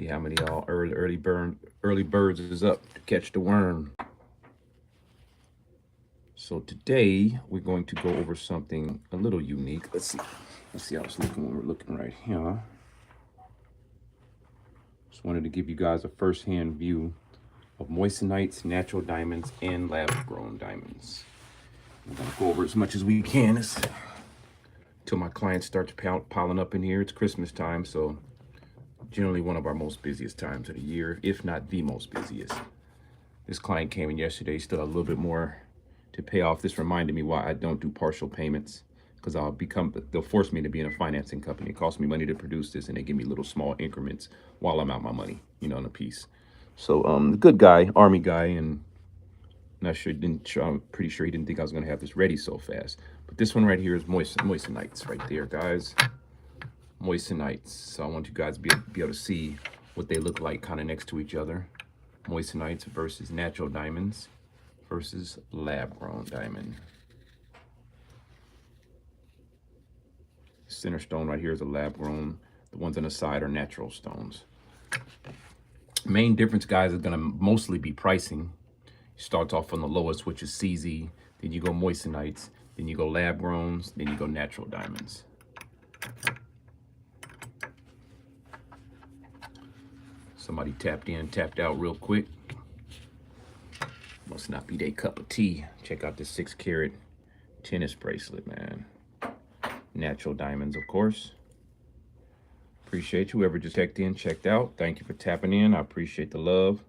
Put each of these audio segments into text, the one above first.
how many all early birds is up to catch the worm. So today we're going to go over something a little unique. Let's see. Let's see how it's looking when we're looking right here. Just wanted to give you guys a first-hand view of moissanites, natural diamonds, and lab-grown diamonds. I'm gonna go over as much as we can until my clients start to piling up in here. It's Christmas time, so generally one of our most busiest times of the year, if not the most busiest. This client came in yesterday, still a little bit more to pay off. This reminded me why I don't do partial payments, because they'll force me to be in a financing company. It costs me money to produce this, and they give me little small increments while I'm out my money, in a piece. So the good guy, Army guy, and I'm pretty sure he didn't think I was gonna have this ready so fast. But this one right here is moissanites right there, guys. Moissanites. So I want you guys to be able to see what they look like kind of next to each other. Moissanites versus natural diamonds versus lab-grown diamond. Center stone right here is a lab-grown. The ones on the side are natural stones. Main difference, guys, is going to mostly be pricing. It starts off on the lowest, which is CZ. Then you go moissanites. Then you go lab-growns. Then you go natural diamonds. Somebody tapped in, tapped out real quick. Must not be their cup of tea. Check out this 6-carat tennis bracelet, man. Natural diamonds, of course. Appreciate you, whoever just checked in, checked out. Thank you for tapping in. I appreciate the love.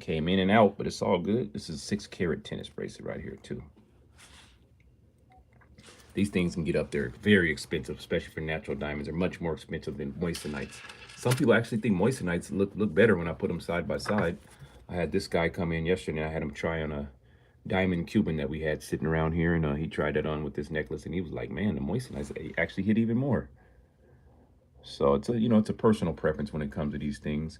Came in and out, but it's all good. This is a 6-carat tennis bracelet right here, too. These things can get up there very expensive, especially for natural diamonds. They're much more expensive than moissanites. Some people actually think moissanites look better when I put them side by side. I had this guy come in yesterday, and I had him try on a diamond Cuban that we had sitting around here, and he tried it on with this necklace, and he was like, man, the moissanites actually hit even more. So it's a personal preference when it comes to these things.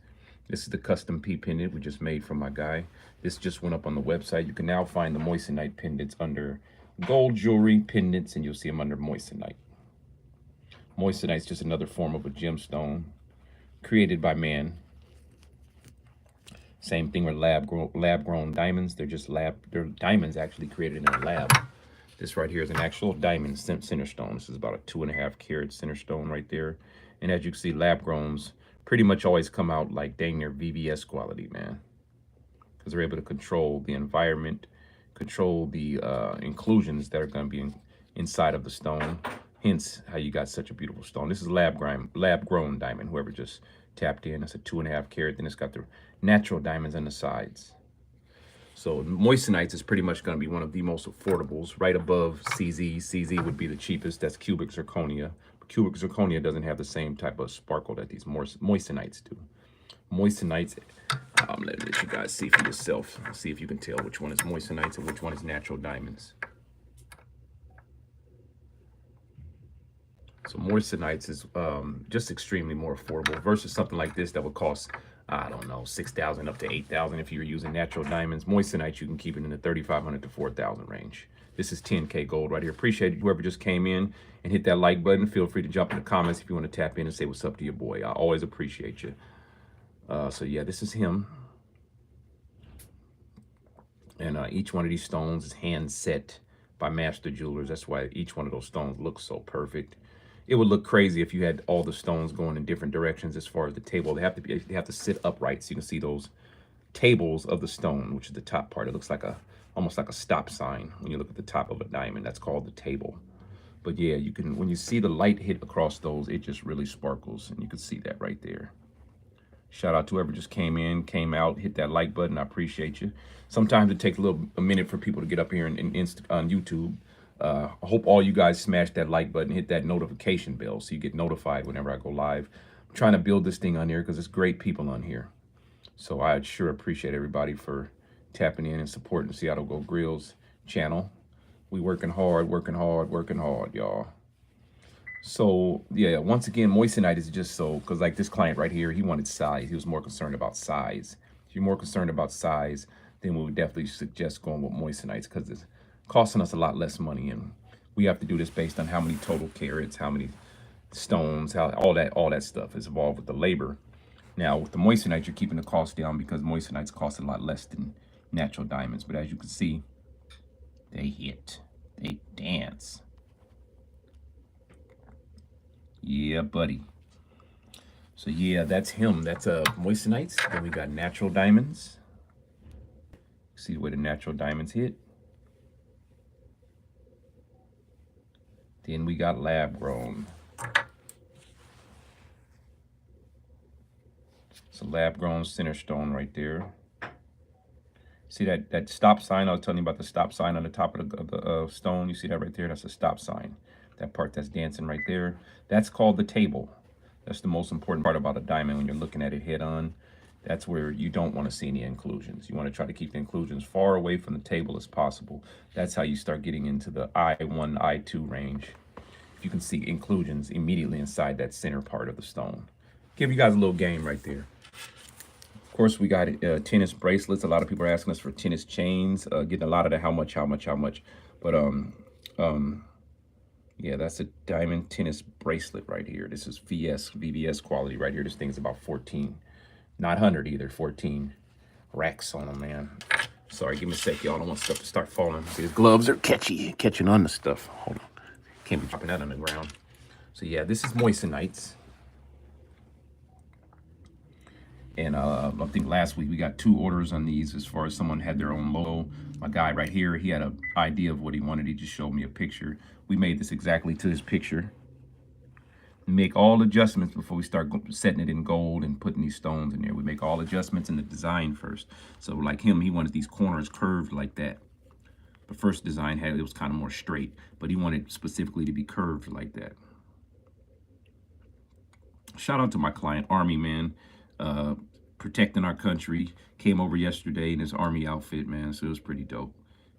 This is the custom P pendant we just made from my guy. This just went up on the website. You can now find the moissanite pendants under gold jewelry pendants, and you'll see them under moissanite. Moissanite is just another form of a gemstone created by man. Same thing with lab-grown diamonds. They're diamonds actually created in a lab. This right here is an actual diamond center stone. This is about a 2.5 carat center stone right there. And as you can see, lab-growns pretty much always come out like dang near VVS quality, man. Because they're able to control the environment, control the inclusions that are going to be inside of the stone. Hence how you got such a beautiful stone. This is lab-grown diamond, whoever just tapped in. That's a 2.5 carat. Then it's got the natural diamonds on the sides. So moissanites is pretty much going to be one of the most affordables, right above CZ. CZ would be the cheapest. That's cubic zirconia. But cubic zirconia doesn't have the same type of sparkle that these moissanites do. Moissanites, I'm going to let you guys see for yourself. See if you can tell which one is moissanites and which one is natural diamonds. So moissanites is just extremely more affordable versus something like this that would cost, I don't know, $6,000 up to $8,000 if you were using natural diamonds. Moissanites, you can keep it in the $3,500 to $4,000 range. This is 10K gold right here. Appreciate whoever just came in and hit that like button. Feel free to jump in the comments if you want to tap in and say what's up to your boy. I always appreciate you. So yeah, this is him. And each one of these stones is hand set by master jewelers. That's why each one of those stones looks so perfect. It would look crazy if you had all the stones going in different directions as far as the table. They have to sit upright so you can see those tables of the stone, which is the top part. It looks like almost like a stop sign when you look at the top of a diamond. That's called the table. But yeah, when you see the light hit across those, it just really sparkles, and you can see that right there. Shout out to whoever just came in, came out, hit that like button. I appreciate you. Sometimes it takes a minute for people to get up here on YouTube. I hope all you guys smash that like button, hit that notification bell so you get notified whenever I go live. I'm trying to build this thing on here because it's great people on here. So I sure appreciate everybody for tapping in and supporting Seattle Go Grillz channel. We working hard, y'all. So yeah, once again, moissanite is just so, because like this client right here, he wanted size. He was more concerned about size. If you're more concerned about size, then we would definitely suggest going with moissanites because it's costing us a lot less money, and we have to do this based on how many total carats, how many stones, how all that stuff is involved with the labor. Now, with the moissanite, you're keeping the cost down because moissanites cost a lot less than natural diamonds. But as you can see, they hit. They dance. Yeah, buddy. So yeah, that's him. That's moissanites. Then we got natural diamonds. See where the natural diamonds hit. Then we got lab grown. It's a lab grown center stone right there. See that stop sign? I was telling you about the stop sign on the top of the stone. You see that right there? That's a stop sign. That part that's dancing right there. That's called the table. That's the most important part about a diamond when you're looking at it head on. That's where you don't want to see any inclusions. You want to try to keep the inclusions far away from the table as possible. That's how you start getting into the I1, I2 range. You can see inclusions immediately inside that center part of the stone. Give you guys a little game right there. Of course, we got tennis bracelets. A lot of people are asking us for tennis chains. Getting a lot of the how much. But yeah, that's a diamond tennis bracelet right here. This is VVS quality right here. This thing's about 14, not 100 either, 14 racks on them, man. Sorry, give me a sec, y'all. I don't want stuff to start falling. These gloves are catching on the stuff. Hold on. Can't be dropping that on the ground. So yeah, this is moissanites. And I think last week we got 2 orders on these as far as someone had their own logo. My guy right here, he had an idea of what he wanted. He just showed me a picture. We made this exactly to his picture. Make all adjustments before we start setting it in gold and putting these stones in there. We make all adjustments in the design first. So like him, he wanted these corners curved like that. The first design it was kind of more straight, but he wanted specifically to be curved like that. Shout out to my client, Army man. Protecting our country. Came over yesterday in his Army outfit, man, so it was pretty dope.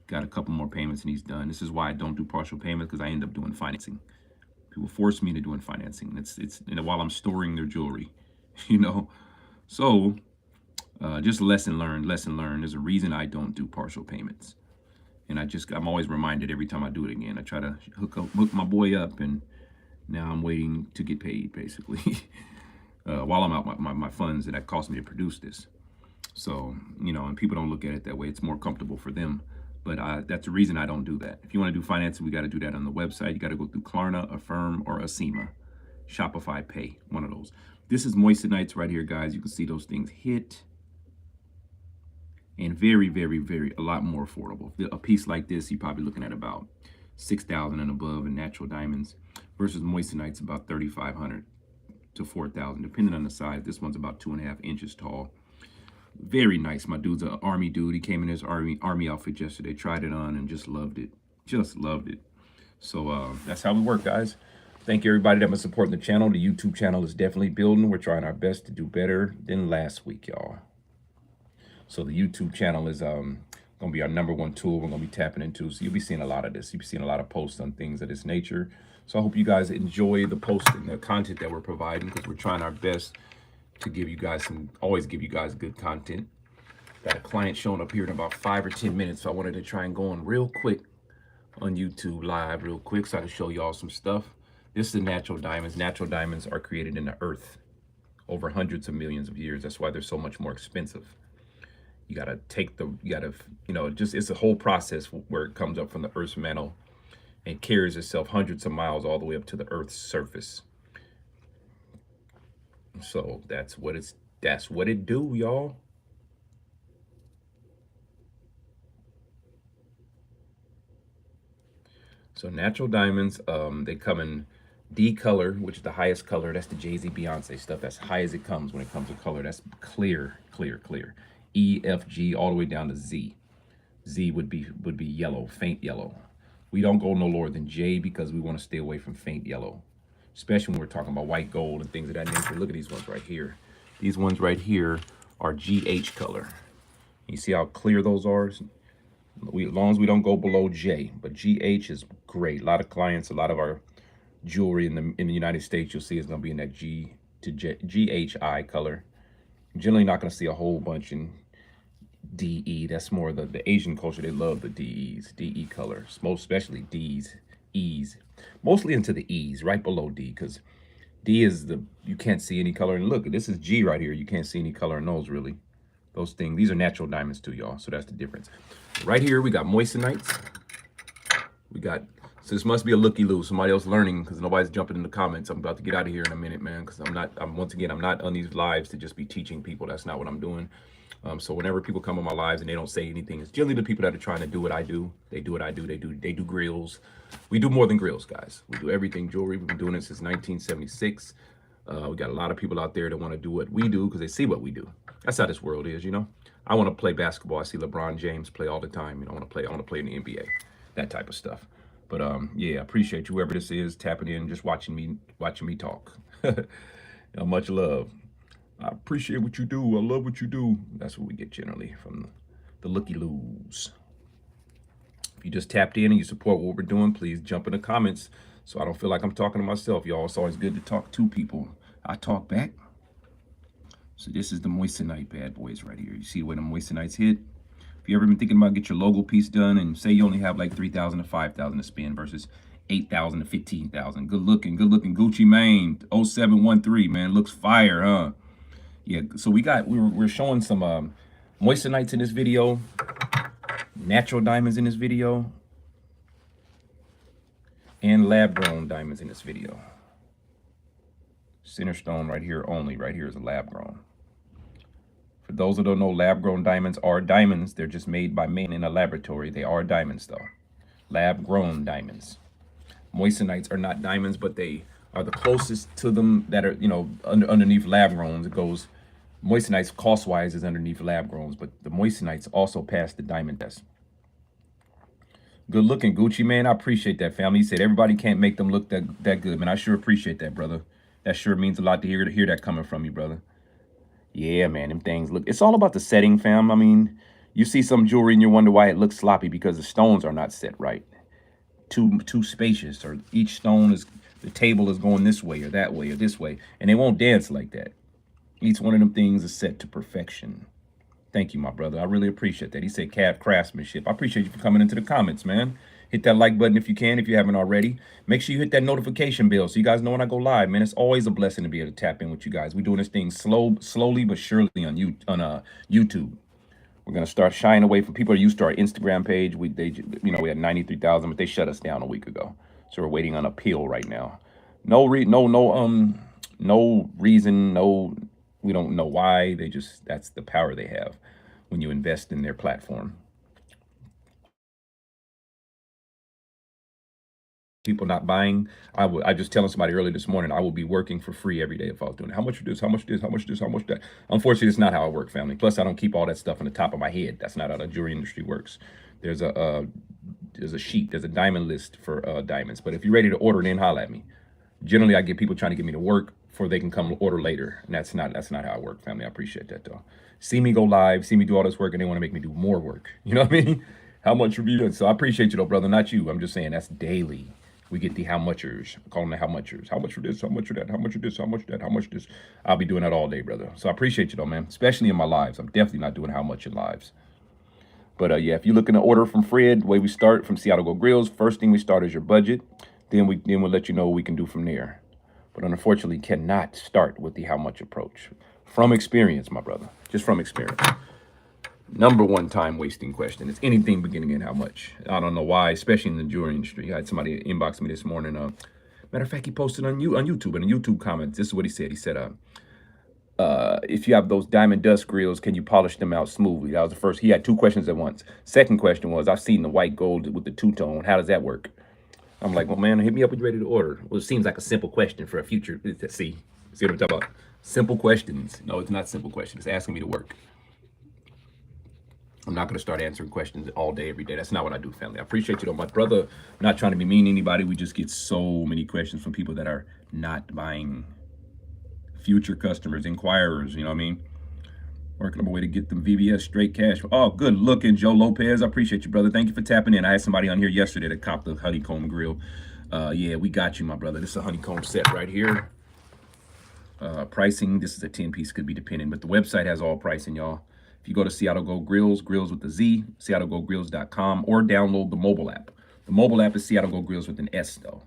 Got a couple more payments and he's done. This is why I don't do partial payments, because I end up doing financing. People force me to doing financing. It's while I'm storing their jewelry, you know. So just lesson learned. There's a reason I don't do partial payments, and I'm always reminded every time I do it again. I try to hook my boy up, and now I'm waiting to get paid, basically. While I'm out my funds that cost me to produce this. So, you know, and people don't look at it that way. It's more comfortable for them. But that's the reason I don't do that. If you want to do financing, we got to do that on the website. You got to go through Klarna, Affirm, or Acima. Shopify Pay, one of those. This is moissanites right here, guys. You can see those things hit. And very, very, very, a lot more affordable. A piece like this, you're probably looking at about $6,000 and above in natural diamonds versus moissanites about $3,500 to $4,000, depending on the size. This one's about 2.5 inches tall. Very nice. My dude's an Army dude. He came in his army outfit yesterday, tried it on, and just loved it. Just loved it. So that's how we work, guys. Thank you, everybody that was supporting the channel. The YouTube channel is definitely building. We're trying our best to do better than last week, y'all. So the YouTube channel is going to be our #1 tool we're going to be tapping into. So you'll be seeing a lot of this. You'll be seeing a lot of posts on things of this nature. So I hope you guys enjoy the post and the content that we're providing, because we're trying our best to give you guys always give you guys good content. Got a client showing up here in about 5 or 10 minutes. So I wanted to try and go on real quick on YouTube live real quick so I can show y'all some stuff. This is the natural diamonds. Natural diamonds are created in the earth over hundreds of millions of years. That's why they're so much more expensive. You got to it's a whole process where it comes up from the earth's mantle and carries itself hundreds of miles all the way up to the earth's surface. So that's what it do, y'all. So natural diamonds, they come in D color, which is the highest color. That's the Jay-Z Beyonce stuff. That's high as it comes when it comes to color. That's clear. E, F, G, all the way down to Z. Z would be yellow, faint yellow. We don't go no lower than J because we want to stay away from faint yellow, especially when we're talking about white gold and things of that nature. Look at these ones right here. These ones right here are GH color. You see how clear those are? As long as we don't go below J, but GH is great. A lot of clients, a lot of our jewelry in the United States, you'll see is going to be in that G to GHI color. Generally not going to see a whole bunch in DE. That's more the Asian culture. They love the DEs, DE colors, most especially Ds, E's, mostly into the E's, right below D, because D is you can't see any color. And look, this is G right here. You can't see any color in those really. Those things, these are natural diamonds too, y'all. So that's the difference. Right here, we got moissanites. We got, so this must be a looky-loo. Somebody else learning because nobody's jumping in the comments. I'm about to get out of here in a minute, man, because once again, I'm not on these lives to just be teaching people. That's not what I'm doing. So whenever people come on my lives and they don't say anything, it's generally the people that are trying to do what I do. They do what I do. They do grills. We do more than grills, guys. We do everything jewelry. We've been doing it since 1976. We got a lot of people out there that want to do what we do because they see what we do. That's how this world is, you know. I want to play basketball. I see LeBron James play all the time. You know, I want to play in the NBA, that type of stuff. But yeah, I appreciate you, whoever this is, tapping in, just watching me talk. You know, much love. I appreciate what you do. I love what you do. That's what we get generally from the looky-loos. If you just tapped in and you support what we're doing, please jump in the comments so I don't feel like I'm talking to myself, y'all. It's always good to talk to people. I talk back. So this is the moissanite bad boys right here. You see where the moissanites hit? If you ever been thinking about get your logo piece done and say you only have like 3,000 to 5,000 to spend versus 8,000 to 15,000. Good looking Gucci Mane 0713, man. Looks fire, huh? Yeah, so we're showing some moissanites in this video, natural diamonds in this video, and lab-grown diamonds in this video. Center stone right here only. Right here is a lab-grown. For those that don't know, lab-grown diamonds are diamonds. They're just made by men in a laboratory. They are diamonds, though. Lab-grown diamonds. Moissanites are not diamonds, but they are the closest to them that are, you know, underneath lab-growns. It goes, moissanites cost-wise is underneath lab-growns, but the moissanites also pass the diamond test. Good looking, Gucci, man. I appreciate that, family. He said everybody can't make them look that good, man. I sure appreciate that, brother. That sure means a lot to hear that coming from you, brother. Yeah, man, them things look, it's all about the setting, fam. I mean, you see some jewelry and you wonder why it looks sloppy because the stones are not set right. Too spacious, or each stone is, the table is going this way or that way or this way, and they won't dance like that. Each one of them things is set to perfection. Thank you, my brother. I really appreciate that. He said craftsmanship. I appreciate you for coming into the comments, man. Hit that like button if you can, if you haven't already. Make sure you hit that notification bell so you guys know when I go live, man. It's always a blessing to be able to tap in with you guys. We're doing this thing slowly but surely on YouTube. We're gonna start shying away from people that used to our Instagram page. We had 93,000, but they shut us down a week ago. So we're waiting on appeal right now. No reason. We don't know why. That's the power they have when you invest in their platform. People not buying. I just telling somebody earlier this morning, I will be working for free every day if I was doing it. How much this, how much this, how much this, how much that. Unfortunately, it's not how I work, family. Plus, I don't keep all that stuff on the top of my head. That's not how the jewelry industry works. There's a sheet, there's a diamond list for diamonds. But if you're ready to order, then holla at me. Generally, I get people trying to get me to work before they can come order later. And that's not how I work, family. I appreciate that, though. See me go live, see me do all this work, and they want to make me do more work. You know what I mean? How much review doing? So I appreciate you, though, brother. Not you. I'm just saying that's daily. We get the how muchers. I call them the how muchers. How much for this? How much for that? How much for this? How much for that? How much for this? I'll be doing that all day, brother. So I appreciate you, though, man. Especially in my lives. I'm definitely not doing how much in lives. But yeah, if you're looking to order from Fred, the way we start from Seattle Go Grillz, first thing we start is your budget. Then we'll let you know what we can do from there. But unfortunately, cannot start with the how much approach. From experience, my brother. Just from experience. Number one time wasting question. It's anything beginning in how much. I don't know why, especially in the jewelry industry. I had somebody inbox me this morning. Matter of fact, he posted on YouTube, in a YouTube comment. This is what he said. He said, if you have those diamond dust grills, can you polish them out smoothly? That was the first. He had two questions at once. Second question was, I've seen the white gold with the two-tone. How does that work? I'm like, well, man, hit me up when you're ready to order. Well, it seems like a simple question for a future. See what I'm talking about? Simple questions. No, it's not simple questions. It's asking me to work. I'm not going to start answering questions all day, every day. That's not what I do, family. I appreciate you, though. My brother, I'm not trying to be mean to anybody. We just get so many questions from people that are not buying. Future customers, inquirers, you know what I mean? Working up a way to get them VBS straight cash. Oh, good looking, Joe Lopez. I appreciate you, brother. Thank you for tapping in. I had somebody on here yesterday that copped the honeycomb grill. Yeah, we got you, my brother. This is a honeycomb set right here. Pricing, this is a 10-piece, could be dependent, but the website has all pricing, y'all. If you go to Seattle Go Grillz, Grillz with the Z, SeattleGoGrills.com, or download the mobile app. The mobile app is Seattle Go Grillz with an S, though.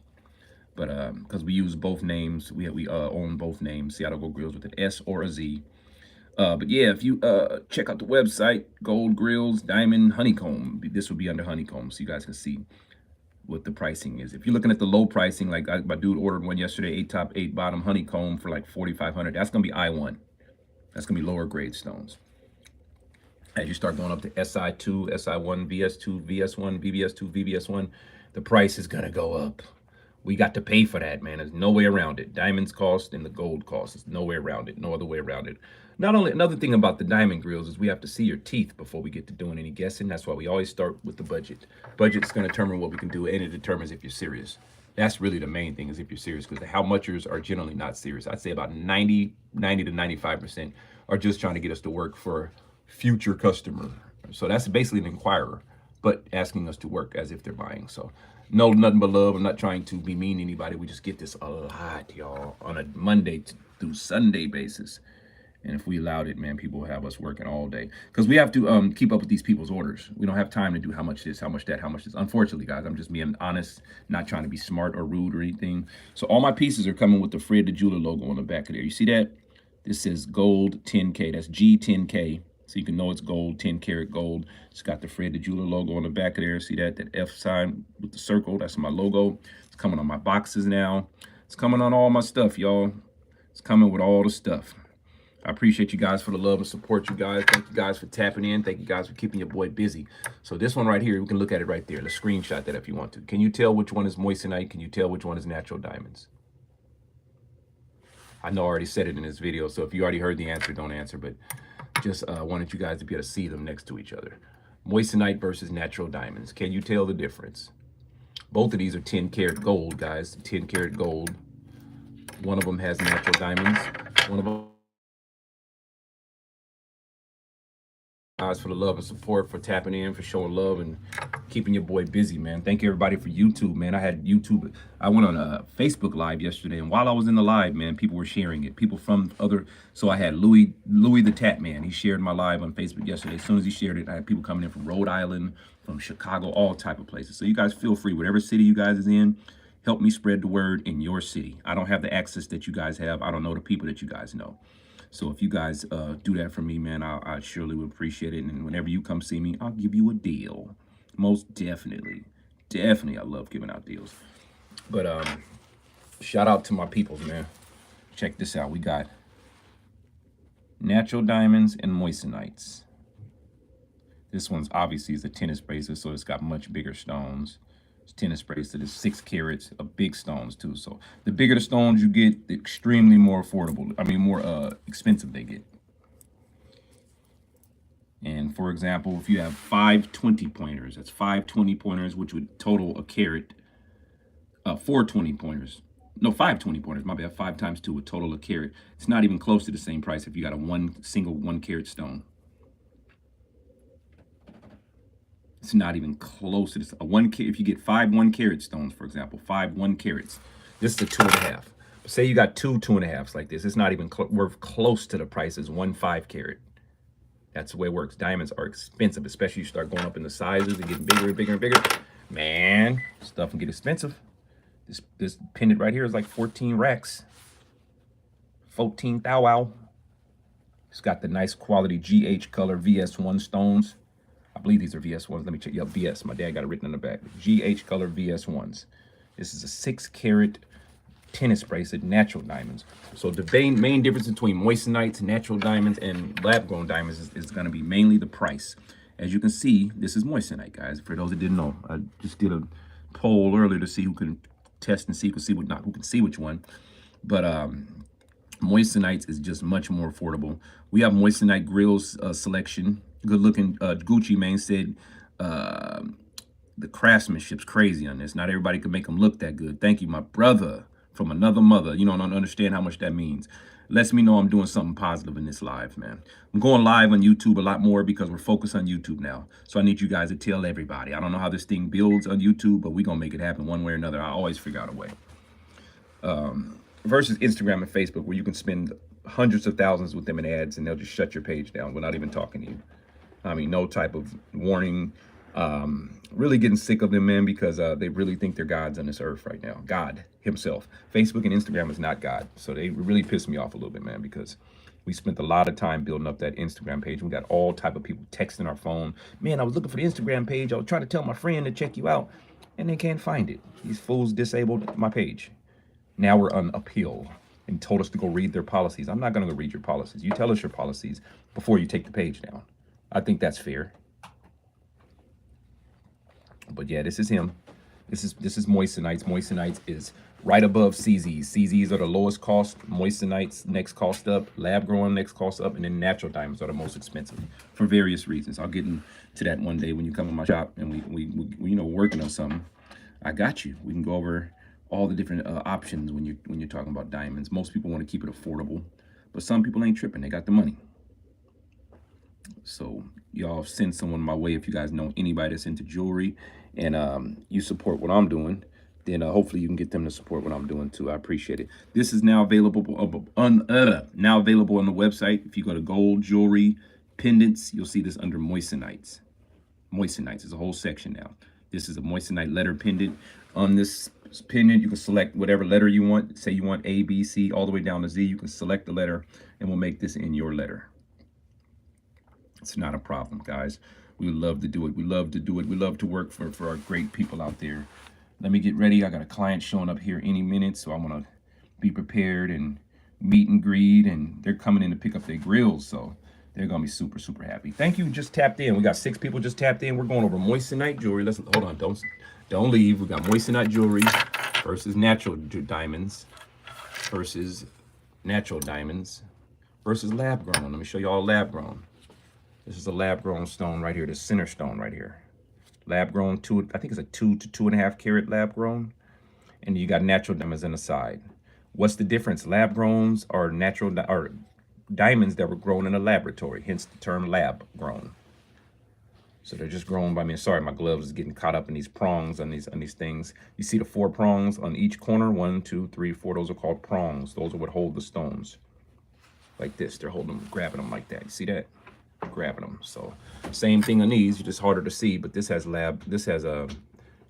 But because we use both names, we own both names, Seattle Gold Grillz with an S or a Z. But yeah, if you check out the website, Gold Grillz Diamond Honeycomb, this will be under Honeycomb, so you guys can see what the pricing is. If you're looking at the low pricing, like my dude ordered one yesterday, 8 top, 8 bottom Honeycomb for like 4,500. That's gonna be I1. That's gonna be lower grade stones. As you start going up to SI2, SI1, VS2, VS1, VBS2, VBS1, the price is gonna go up. We got to pay for that, man. There's no way around it. Diamonds cost and the gold cost. There's no way around it. No other way around it. Not only, another thing about the diamond grills is we have to see your teeth before we get to doing any guessing. That's why we always start with the budget. Budget's going to determine what we can do, and it determines if you're serious. That's really the main thing, is if you're serious, because the how muchers are generally not serious. I'd say about 90 to 95% are just trying to get us to work for future customer. So that's basically an inquirer, but asking us to work as if they're buying. So no, nothing but love. I'm not trying to be mean to anybody. We just get this a lot, y'all, on a Monday through Sunday basis. And if we allowed it, man, people will have us working all day, because we have to keep up with these people's orders. We don't have time to do how much this, how much that, how much this. Unfortunately, guys, I'm just being honest, not trying to be smart or rude or anything. So all my pieces are coming with the Fred the Jeweler logo on the back of there. You see that? This says gold 10K. That's G10K. So you can know it's gold, 10 karat gold. It's got the Fred the Jeweler logo on the back of there. See that? That F sign with the circle. That's my logo. It's coming on my boxes now. It's coming on all my stuff, y'all. It's coming with all the stuff. I appreciate you guys for the love and support, you guys. Thank you guys for tapping in. Thank you guys for keeping your boy busy. So this one right here, we can look at it right there. Let's screenshot that if you want to. Can you tell which one is Moissanite? Can you tell which one is natural diamonds? I know I already said it in this video, so if you already heard the answer, don't answer. But just wanted you guys to be able to see them next to each other. Moissanite versus natural diamonds. Can you tell the difference? Both of these are 10 karat gold, guys. 10 karat gold. One of them has natural diamonds. One of them. Guys, for the love and support, for tapping in, for showing love and keeping your boy busy, man. Thank you everybody for YouTube, man. I had YouTube. I went on a Facebook Live yesterday, and while I was in the live, man, people were sharing it. People from other. So I had Louis the Tap Man. He shared my live on Facebook yesterday. As soon as he shared it, I had people coming in from Rhode Island, from Chicago, all type of places. So you guys feel free, whatever city you guys is in, help me spread the word in your city. I don't have the access that you guys have. I don't know the people that you guys know. So if you guys do that for me, man, I surely would appreciate it. And whenever you come see me, I'll give you a deal. Most definitely. Definitely, I love giving out deals. But shout out to my peoples, man. Check this out. We got natural diamonds and moissanites. This one's obviously is a tennis bracelet, so it's got much bigger stones. Tennis bracelet is 6 carats of big stones too. So the bigger the stones you get, the extremely more affordable. I mean, more expensive they get. And for example, if you have 5 20 pointers, that's 5 20 pointers, which would total a carat. 4 20 pointers. No, 5 20 pointers. My bad. 5 times 2 would total a carat. It's not even close to the same price if you got a single 1 carat stone. It's not even close to this. If you get 5 1 carat stones, for example, 5 1 carats, this is a 2.5. Say you got 2 2.5s like this. It's not even worth close to the price as 1 5 carat. That's the way it works. Diamonds are expensive, especially you start going up in the sizes and getting bigger and bigger and bigger. Man, stuff can get expensive. This pendant right here is like 14 racks. 14 thou wow. It's got the nice quality GH color VS1 stones. I believe these are VS1s. Let me check. Yeah, VS. My dad got it written on the back. GH color VS1s. This is a 6 carat tennis bracelet, natural diamonds. So the main difference between moissanites, natural diamonds, and lab-grown diamonds is going to be mainly the price. As you can see, this is moissanite, guys. For those that didn't know, I just did a poll earlier to see who can test and see who can see which one. But moissanites is just much more affordable. We have moissanite Grillz selection. Good looking. Gucci Mane said the craftsmanship's crazy on this. Not everybody can make them look that good. Thank you, my brother from another mother. You don't understand how much that means. Lets me know I'm doing something positive in this live, man. I'm going live on YouTube a lot more because we're focused on YouTube now. So I need you guys to tell everybody. I don't know how this thing builds on YouTube, but we're going to make it happen one way or another. I always figure out a way. Versus Instagram and Facebook, where you can spend hundreds of thousands with them in ads and they'll just shut your page down without even talking to you. I mean, no type of warning, Really getting sick of them, man, because they really think they're gods on this earth right now. God himself. Facebook and Instagram is not God. So they really piss me off a little bit, man, because we spent a lot of time building up that Instagram page. We got all type of people texting our phone. Man, I was looking for the Instagram page. I was trying to tell my friend to check you out, and they can't find it. These fools disabled my page. Now we're on appeal and told us to go read their policies. I'm not going to go read your policies. You tell us your policies before you take the page down. I think that's fair. But yeah, this is him. This is Moissanites. Moissanites is right above CZs. CZs are the lowest cost. Moissanites next cost up. Lab grown next cost up, and then natural diamonds are the most expensive for various reasons. I'll get into that one day when you come in my shop and we you know, working on something. I got you. We can go over all the different options when you're talking about diamonds. Most people want to keep it affordable, but some people ain't tripping. They got the money. So y'all send someone my way if you guys know anybody that's into jewelry and you support what I'm doing, then hopefully you can get them to support what I'm doing too. I appreciate it. This is now available on the website. If you go to gold jewelry pendants, you'll see this under Moissanites. Moissanites is a whole section now. This is a Moissanite letter pendant. On this pendant, you can select whatever letter you want. Say you want A, B, C, all the way down to Z. You can select the letter, and we'll make this in your letter. It's not a problem, guys. We love to do it. We love to do it. We love to work for our great people out there. Let me get ready. I got a client showing up here any minute, so I want to be prepared and meet and greet, and they're coming in to pick up their grills, so they're gonna be super, super happy. Thank you. Just tapped in. We got 6 people just tapped in. We're going over Moissanite jewelry. Let's hold on. Don't leave. We got Moissanite jewelry versus natural diamonds versus natural diamonds versus lab grown. Let me show you all lab grown. This is a lab grown stone right here. The center stone right here. Lab grown, I think it's a 2 to 2.5 carat lab grown, and you got natural diamonds on the side. What's the difference? Lab growns are natural or diamonds that were grown in a laboratory, hence the term lab grown. So they're just grown by me. Sorry, my gloves is getting caught up in these prongs on these things. You see the 4 prongs on each corner. 1, 2, 3, 4. Those are called prongs. Those are what hold the stones. Like this. They're holding them, grabbing them like that. You see that? Grabbing them. So same thing on these, just harder to see, but this has this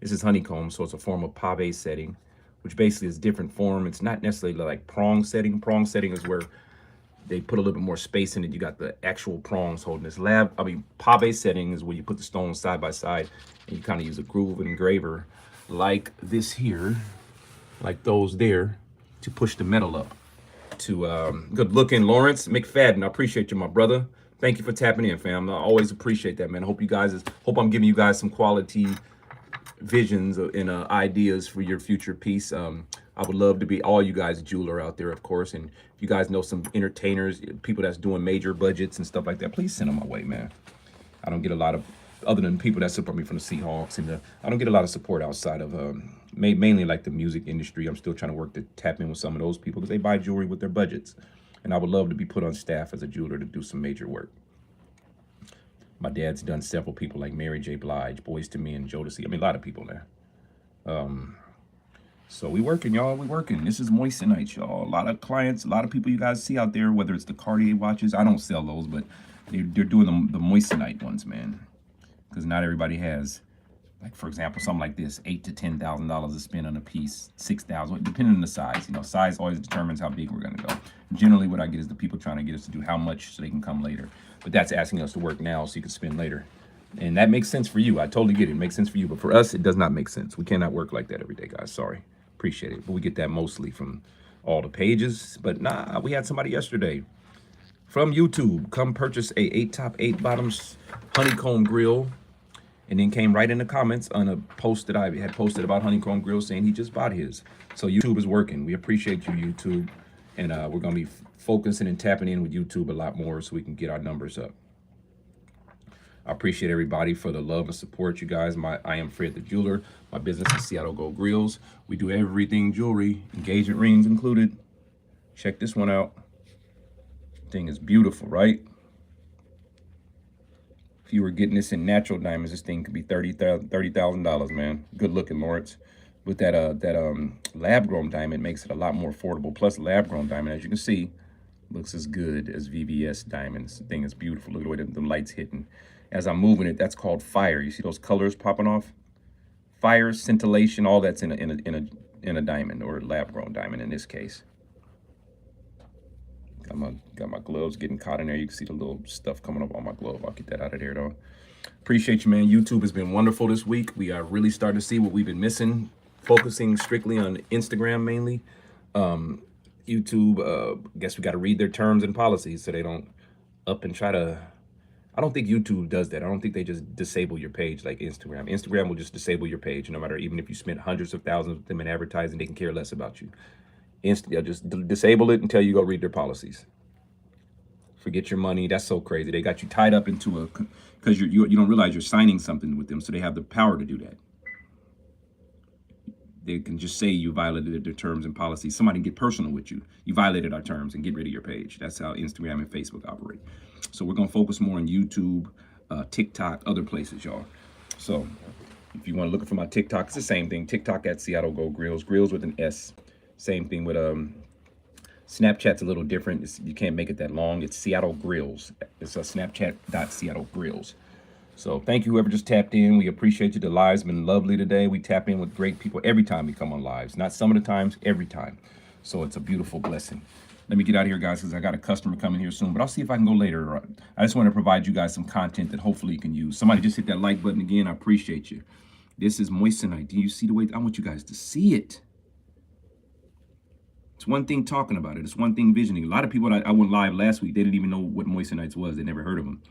is honeycomb, so it's a form of pave setting, which basically is different form. It's not necessarily like prong setting. Prong setting is where they put a little bit more space in it. You got the actual prongs holding this. Pave setting is where you put the stones side by side and you kind of use a groove engraver like this here, like those there, to push the metal up. To good looking Lawrence McFadden, I appreciate you, my brother. Thank you for tapping in, fam. I always appreciate that, man. Hope I'm giving you guys some quality visions and ideas for your future piece. I would love to be all you guys jeweler out there, of course. And if you guys know some entertainers, people that's doing major budgets and stuff like that, please send them my way, man. I don't get a lot of, other than people that support me from the Seahawks, and I don't get a lot of support outside of mainly like the music industry. I'm still trying to work to tap in with some of those people because they buy jewelry with their budgets. And I would love to be put on staff as a jeweler to do some major work. My dad's done several people like Mary J. Blige, Boys to Me, and Jodeci. I mean, a lot of people there. So we working, y'all. We working. This is Moissanite, y'all. A lot of clients, a lot of people you guys see out there, whether it's the Cartier watches. I don't sell those, but they're doing the Moissanite ones, man. Because not everybody has, like, for example, something like this, $8,000 to $10,000 to spend on a piece, $6,000, depending on the size. You know, size always determines how big we're going to go. Generally, what I get is the people trying to get us to do how much so they can come later. But that's asking us to work now so you can spend later. And that makes sense for you. I totally get it. It makes sense for you. But for us, it does not make sense. We cannot work like that every day, guys. Sorry. Appreciate it. But we get that mostly from all the pages. But nah, we had somebody yesterday from YouTube come purchase a 8 top 8 bottoms honeycomb grill, and then came right in the comments on a post that I had posted about honeycomb grill saying he just bought his. So YouTube is working. We appreciate you, YouTube. And we're going to be focusing and tapping in with YouTube a lot more so we can get our numbers up. I appreciate everybody for the love and support, you guys. I am Fred the Jeweler. My business is Seattle Gold Grillz. We do everything jewelry, engagement rings included. Check this one out. Thing is beautiful, right? If you were getting this in natural diamonds, this thing could be $30,000, man. Good looking, Lawrence. With that lab grown diamond, makes it a lot more affordable. Plus, lab grown diamond, as you can see, Looks as good as VVS diamonds. The thing is beautiful. Look at the way the light's hitting. As I'm moving it, that's called fire. You see those colors popping off? Fire, scintillation, all that's in a diamond, or a lab-grown diamond in this case. Got my gloves getting caught in there. You can see the little stuff coming up on my glove. I'll get that out of there though. Appreciate you, man. YouTube has been wonderful this week. We are really starting to see what we've been missing, focusing strictly on Instagram mainly. YouTube, guess we got to read their terms and policies so they don't up and try to. I don't think YouTube does that. I don't think they just disable your page like Instagram. Instagram will just disable your page no matter, even if you spend hundreds of thousands with them in advertising, they can care less about you. They'll just disable it until you go read their policies. Forget your money. That's so crazy. They got you tied up into because you don't realize you're signing something with them, so they have the power to do that. They can just say you violated their terms and policies. Somebody can get personal with you. You violated our terms and get rid of your page. That's how Instagram and Facebook operate. So we're going to focus more on YouTube, TikTok, other places, y'all. So if you want to look for my TikTok, it's the same thing. TikTok at Seattle Go Grillz. Grillz with an S. Same thing with Snapchat's a little different. You can't make it that long. It's Seattle Grillz. It's a Snapchat.Seattle Grillz. So thank you, whoever just tapped in. We appreciate you. The live's been lovely today. We tap in with great people every time we come on lives. Not some of the times, every time. So it's a beautiful blessing. Let me get out of here, guys, because I got a customer coming here soon. But I'll see if I can go later. I just want to provide you guys some content that hopefully you can use. Somebody just hit that like button again. I appreciate you. This is Moissanite. Do you see the way? I want you guys to see it. It's one thing talking about it. It's one thing visioning. A lot of people, I went live last week, they didn't even know what Moissanites was. They never heard of them.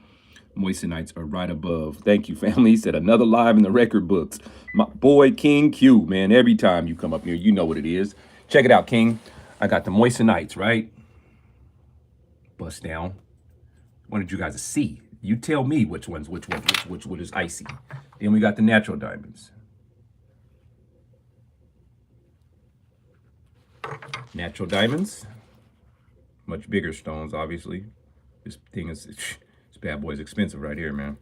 Moissanites are right above. Thank you, family. He said another live in the record books. My boy, King Q, man. Every time you come up here, you know what it is. Check it out, King. I got the Moissanites, right? Bust down. Wanted you guys to see. You tell me which one is icy. Then we got the natural diamonds. Natural diamonds. Much bigger stones, obviously. This thing is... This bad boy is expensive right here, man.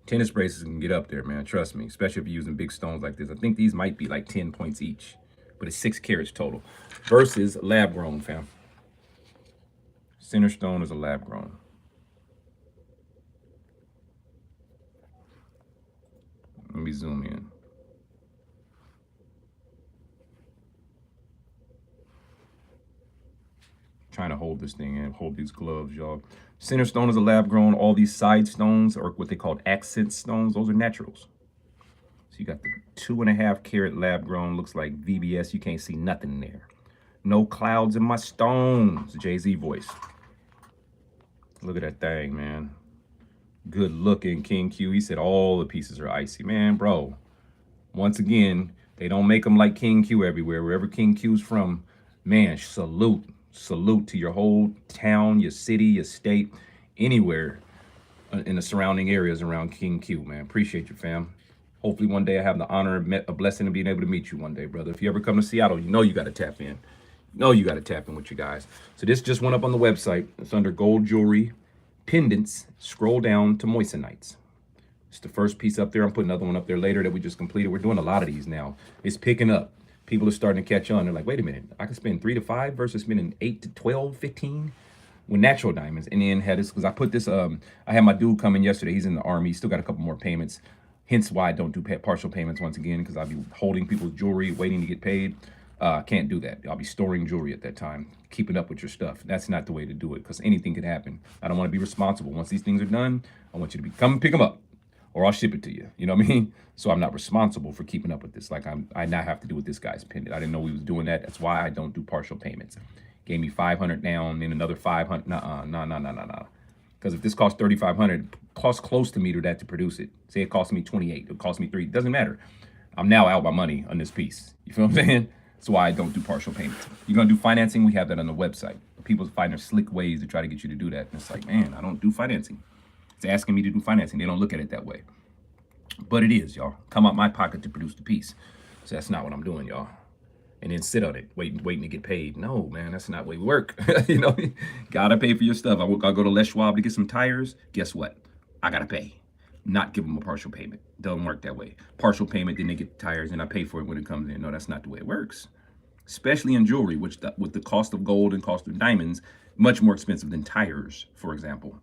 Tennis braces can get up there, man. Trust me, especially if you're using big stones like this. I think these might be like 10 points each, but it's 6 carats total. Versus lab grown, fam. Center stone is a lab grown. Let me zoom in. Trying to hold this thing in, hold these gloves, y'all. Center stone is a lab grown. All these side stones are what they call accent stones. Those are naturals. So you got the 2.5 carat lab grown. Looks like VBS. You can't see nothing there. No clouds in my stones. Jay-Z voice. Look at that thing, man. Good looking King Q. He said all the pieces are icy. Man, bro. Once again, they don't make them like King Q everywhere. Wherever King Q's from, man, salute. Salute to your whole town, your city, your state, anywhere in the surrounding areas around King Q, man. Appreciate you, fam. Hopefully one day I have the honor, a blessing of being able to meet you one day, brother. If you ever come to Seattle, you know you got to tap in. You know you got to tap in with you guys. So this just went up on the website. It's under gold jewelry, pendants. Scroll down to Moissanites. It's the first piece up there. I'm putting another one up there later that we just completed. We're doing a lot of these now. It's picking up. People are starting to catch on. They're like, wait a minute, I can spend 3 to 5 versus spending 8 to 12, 15 with natural diamonds. And then had this, because I put this, I had my dude come in yesterday. He's in the Army. He's still got a couple more payments. Hence why I don't do partial payments once again, because I'll be holding people's jewelry, waiting to get paid. Can't do that. I'll be storing jewelry at that time, keeping up with your stuff. That's not the way to do it, because anything could happen. I don't want to be responsible. Once these things are done, I want you to come pick them up, or I'll ship it to you. You know what I mean? So I'm not responsible for keeping up with this. Like I now have to do with this guy's pendant. I didn't know we was doing that. That's why I don't do partial payments. Gave me 500 down, then another 500. No. Because if this costs 3,500, it costs close to me to that to produce it. Say it costs me 28, it costs me 3. It doesn't matter. I'm now out my money on this piece. You feel what I'm saying? That's why I don't do partial payments. You're gonna do financing? We have that on the website. People find their slick ways to try to get you to do that. And it's like, man, I don't do financing. It's asking me to do financing. They don't look at it that way. But it is, y'all. Come out my pocket to produce the piece. So that's not what I'm doing, y'all. And then sit on it, waiting to get paid. No, man, that's not the way we work. You know, gotta pay for your stuff. I go to Les Schwab to get some tires. Guess what? I gotta pay. Not give them a partial payment. Doesn't work that way. Partial payment, then they get the tires, and I pay for it when it comes in. No, that's not the way it works. Especially in jewelry, which with the cost of gold and cost of diamonds, Much more expensive than tires, for example.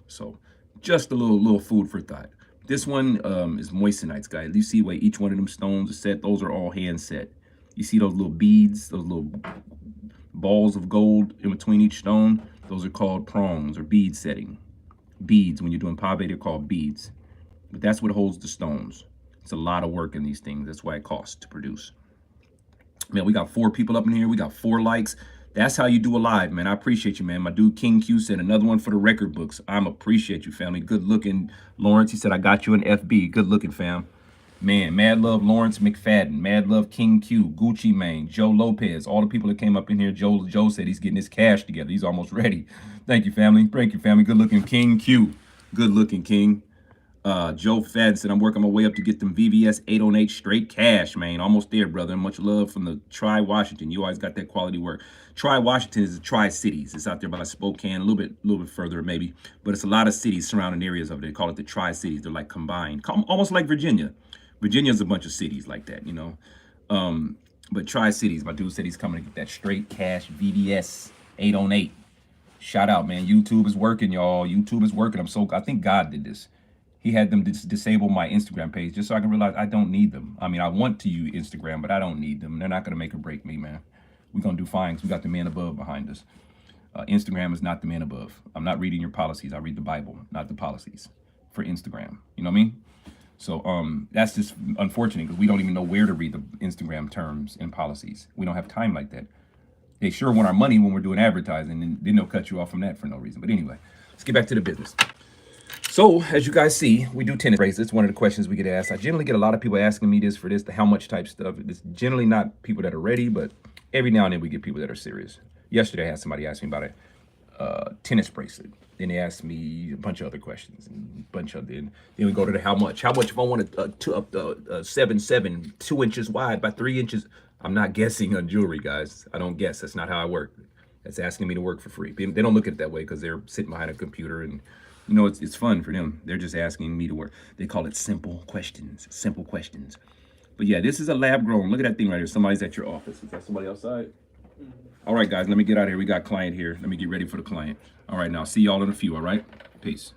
So just a little food for thought. This one is moissanites, guys. You see where each one of them stones is set? Those are all hand set. You see those little beads, those little balls of gold in between each stone? Those are called prongs or bead setting. Beads, when you're doing pave, they're called beads. But that's what holds the stones. It's a lot of work in these things. That's why it costs to produce. Man, we got 4 people up in here. We got 4 likes. That's how you do a live, man. I appreciate you, man. My dude King Q said another one for the record books. I'm appreciate you, family. Good looking, Lawrence. He said I got you an FB. Good looking, fam. Man, mad love Lawrence McFadden. Mad love King Q, Gucci Mane, Joe Lopez. All the people that came up in here. Joe said he's getting his cash together. He's almost ready. Thank you, family. Thank you, family. Good looking King Q. Good looking King. Joe Fad said, I'm working my way up to get them VVS 808 straight cash, man. Almost there, brother. Much love from the Tri-Washington. You always got that quality work. Tri-Washington is the Tri-Cities. It's out there by Spokane, a little bit further maybe. But it's a lot of cities, surrounding areas of it. They call it the Tri-Cities. They're like combined, almost like Virginia. Virginia's a bunch of cities like that, you know. But Tri-Cities, my dude said he's coming to get that straight cash VVS 808. Shout out, man. YouTube is working, y'all. YouTube is working. I think God did this. He had them disable my Instagram page just so I can realize I don't need them. I mean, I want to use Instagram, but I don't need them. They're not going to make or break me, man. We're going to do fine because we got the man above behind us. Instagram is not the man above. I'm not reading your policies. I read the Bible, not the policies for Instagram. You know what I mean? So that's just unfortunate because we don't even know where to read the Instagram terms and policies. We don't have time like that. They sure want our money when we're doing advertising, and then they'll cut you off from that for no reason. But anyway, let's get back to the business. So, as you guys see, we do tennis bracelets. One of the questions we get asked. I generally get a lot of people asking me this for this, the how much type stuff. It's generally not people that are ready, but every now and then we get people that are serious. Yesterday, I had somebody ask me about a tennis bracelet. Then they asked me a bunch of other questions, and a bunch of then we go to the how much. How much if I want a 7.7, 2 inches wide by 3 inches? I'm not guessing on jewelry, guys. I don't guess. That's not how I work. That's asking me to work for free. They don't look at it that way because they're sitting behind a computer and. You know, it's fun for them. They're just asking me to work. They call it simple questions. Simple questions. But yeah, this is a lab grown. Look at that thing right here. Somebody's at your office. Is that somebody outside? Mm-hmm. All right, guys, let me get out of here. We got client here. Let me get ready for the client. All right, now see y'all in a few, all right? Peace.